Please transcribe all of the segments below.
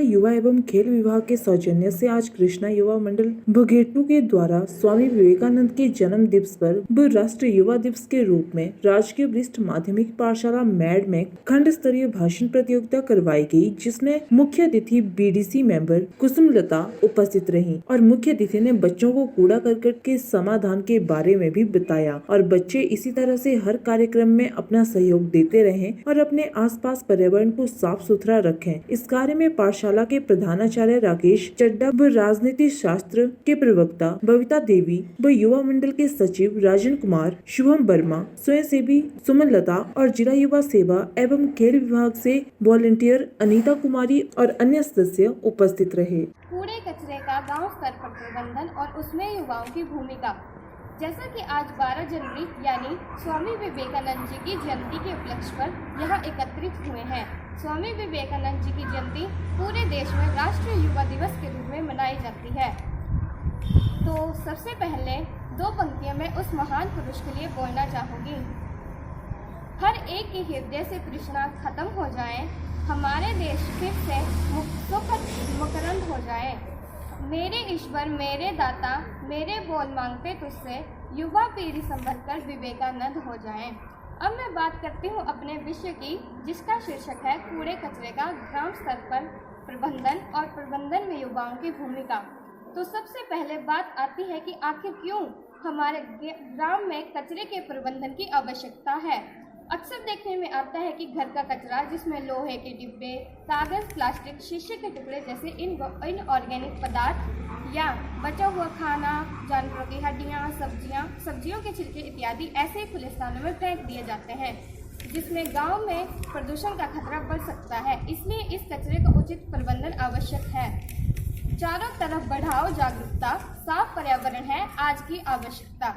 युवा एवं खेल विभाग के सौजन्य से आज कृष्णा युवा मंडल भगेटू के द्वारा स्वामी विवेकानंद के जन्म दिवस पर राष्ट्रीय युवा दिवस के रूप में राजकीय वरिष्ठ माध्यमिक पाठशाला मैड में खंड स्तरीय भाषण प्रतियोगिता करवाई गई, जिसमें मुख्य अतिथि बीडीसी मेंबर कुसुमलता उपस्थित रहीं और मुख्य अतिथि ने बच्चों को कूड़ा करकट के समाधान के बारे में भी बताया और बच्चे इसी तरह से हर कार्यक्रम में अपना सहयोग देते रहें और अपने आसपास पर्यावरण को साफ सुथरा रखें। इस कार्य में पाठशाला के प्रधानाचार्य राकेश चड्डा व राजनीति शास्त्र के प्रवक्ता बबीता देवी व युवा मंडल के सचिव राजन कुमार, शुभम वर्मा, स्वयंसेवी सुमनलता और जिला युवा सेवा एवं खेल विभाग से वॉलंटियर अनीता कुमारी और अन्य सदस्य उपस्थित रहे। कूड़े कचरे का गांव स्तर पर प्रबंधन और उसमें युवाओं की भूमिका। जैसा कि आज 12 जनवरी यानी स्वामी विवेकानंद जी की जयंती के उपलक्ष्य पर यहाँ एकत्रित हुए हैं। स्वामी विवेकानंद जी की जयंती पूरे देश में राष्ट्रीय युवा दिवस के रूप में मनाई जाती है। तो सबसे पहले 2 पंक्तियाँ मैं उस महान पुरुष के लिए बोलना चाहूँगी। हर एक के हृदय से तृष्णा खत्म हो जाए, हमारे देश फिर से सुखद मकरंद हो जाए। मेरे ईश्वर मेरे दाता, मेरे बोल मांगते तुझसे, युवा पीढ़ी संभल कर विवेकानंद हो जाएं। अब मैं बात करती हूँ अपने विषय की, जिसका शीर्षक है कूड़े कचरे का ग्राम स्तर पर प्रबंधन और प्रबंधन में युवाओं की भूमिका। तो सबसे पहले बात आती है कि आखिर क्यों हमारे ग्राम में कचरे के प्रबंधन की आवश्यकता है। अक्सर देखने में आता है कि घर का कचरा, जिसमें लोहे के डिब्बे, कागज, प्लास्टिक, शीशे के टुकड़े जैसे इनऑर्गेनिक पदार्थ या बचा हुआ खाना, जानवरों की हड्डियाँ, सब्जियों के छिलके इत्यादि ऐसे ही खुले स्थानों में फेंक दिए जाते हैं, जिसमें गांव में प्रदूषण का खतरा बढ़ सकता है। इसलिए इस कचरे का उचित प्रबंधन आवश्यक है। चारों तरफ बढ़ाओ जागरूकता, साफ पर्यावरण है आज की आवश्यकता।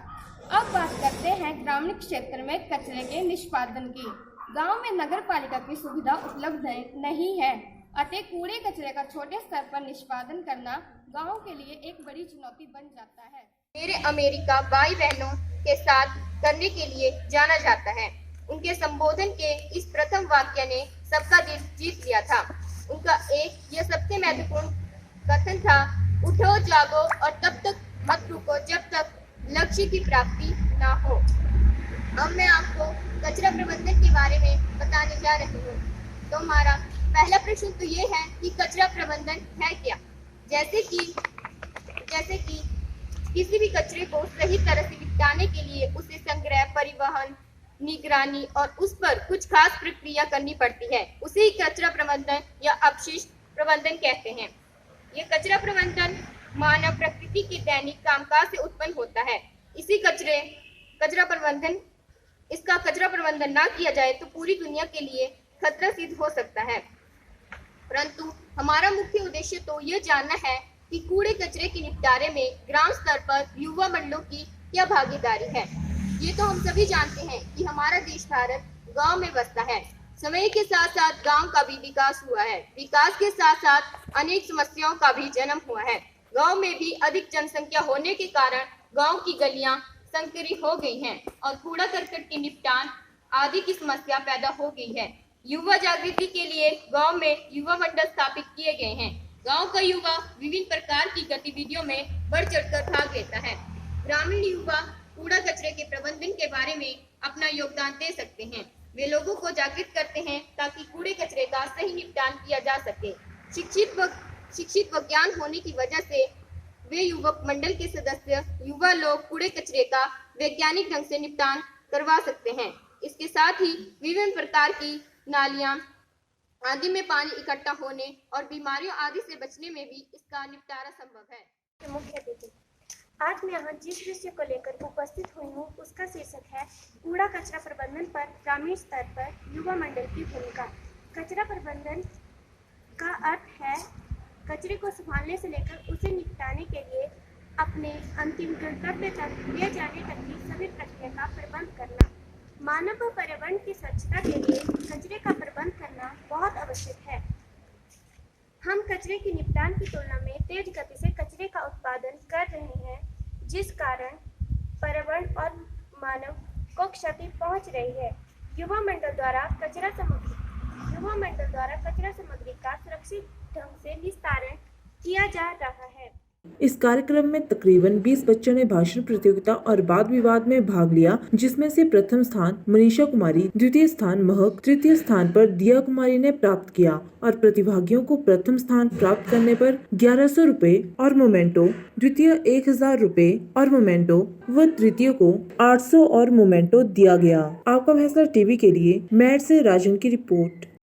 अब बात करते हैं ग्रामीण क्षेत्र में कचरे के निष्पादन की। गांव में नगर पालिका की सुविधा उपलब्ध नहीं है, अतः कूड़े कचरे का छोटे स्तर पर निष्पादन करना गांव के लिए एक बड़ी चुनौती बन जाता है। मेरे अमेरिका भाई बहनों के साथ करने के लिए जाना जाता है। उनके संबोधन के इस प्रथम वाक्य ने सबका दिल जीत लिया था। उनका यह सबसे महत्वपूर्ण कथन था, उठो जागो और तब तक मत रुको जब तक लक्ष्य की प्राप्ति ना हो। अब मैं आपको कचरा प्रबंधन के बारे में बताने जा रही हूँ। तो हमारा पहला प्रश्न तो ये है कि कचरा प्रबंधन है क्या। जैसे कि किसी भी कचरे को सही तरह से निपटाने के लिए उसे संग्रह, परिवहन, निगरानी और उस पर कुछ खास प्रक्रिया करनी पड़ती है। उसे ही कचरा प्रबंधन या अपशिष्ट प्रबंधन कहते हैं। ये कचरा प्रबंधन मानव प्रकृति के दैनिक कामकाज से उत्पन्न होता है। इसका कचरा प्रबंधन ना किया जाए तो पूरी दुनिया के लिए खतरा सिद्ध हो सकता है। परंतु हमारा मुख्य उद्देश्य तो ये जानना है कि कूड़े कचरे के निपटारे में ग्राम स्तर पर युवा मंडलों की क्या भागीदारी है। ये तो हम सभी जानते हैं कि हमारा देश भारत गांव में बसता है। समय के साथ साथ गांव का भी विकास हुआ है। विकास के साथ साथ अनेक समस्याओं का भी जन्म हुआ है। गांव में भी अधिक जनसंख्या होने के कारण गांव की गलियां संकरी हो गई हैं और कूड़ा करकट के निपटान आदि की समस्या पैदा हो गई है। युवा जागृति के लिए गांव में युवा मंडल स्थापित किए गए हैं। गांव का युवा विभिन्न प्रकार की गतिविधियों में बढ़ चढ़कर भाग लेता है। ग्रामीण युवा कूड़ा कचरे के प्रबंधन के बारे में अपना योगदान दे सकते हैं। वे लोगों को जागृत करते हैं ताकि कूड़े कचरे का सही निपटान किया जा सके। शिक्षित व ज्ञान होने की वजह से वे युवक मंडल के सदस्य युवा लोग कूड़े कचरे का वैज्ञानिक ढंग से निपटान करवा सकते हैं। इसके साथ ही विभिन्न प्रकार की नालियां आदि में पानी इकट्ठा होने और बीमारियों आदि से बचने में भी इसका निपटारा संभव है। मुख्य अतिथि, आज मैं यहाँ जिस विषय को लेकर उपस्थित हुई हूँ उसका शीर्षक है कूड़ा कचरा प्रबंधन पर ग्रामीण स्तर पर युवा मंडल की भूमिका। कचरा प्रबंधन का अर्थ है कचरे को संभालने से लेकर उसे निपटाने के लिए अपने अंतिम गंतव्य तक ले जाने तक की सभी प्रक्रिया का प्रबंध करना। मानव व पर्यावरण की स्वच्छता के लिए कचरे का प्रबंध करना बहुत आवश्यक है। हम कचरे के निपटान की तुलना में तेज गति से कचरे का उत्पादन कर रहे हैं, जिस कारण पर्यावरण और मानव को क्षति पहुंच रही है। युवा मंडल द्वारा कचरा सामग्री का सुरक्षित ढंग से निस्तारण किया जा रहा है। इस कार्यक्रम में तकरीबन 20 बच्चों ने भाषण प्रतियोगिता और वाद विवाद में भाग लिया, जिसमें से प्रथम स्थान मनीषा कुमारी, द्वितीय स्थान महक, तृतीय स्थान पर दिया कुमारी ने प्राप्त किया और प्रतिभागियों को प्रथम स्थान प्राप्त करने पर 1100 रुपए और मोमेंटो, द्वितीय 1000 रुपए और मोमेंटो व तृतीय को 800 और मोमेंटो दिया गया। आपका फैसला टीवी के लिए मैड से राजन की रिपोर्ट।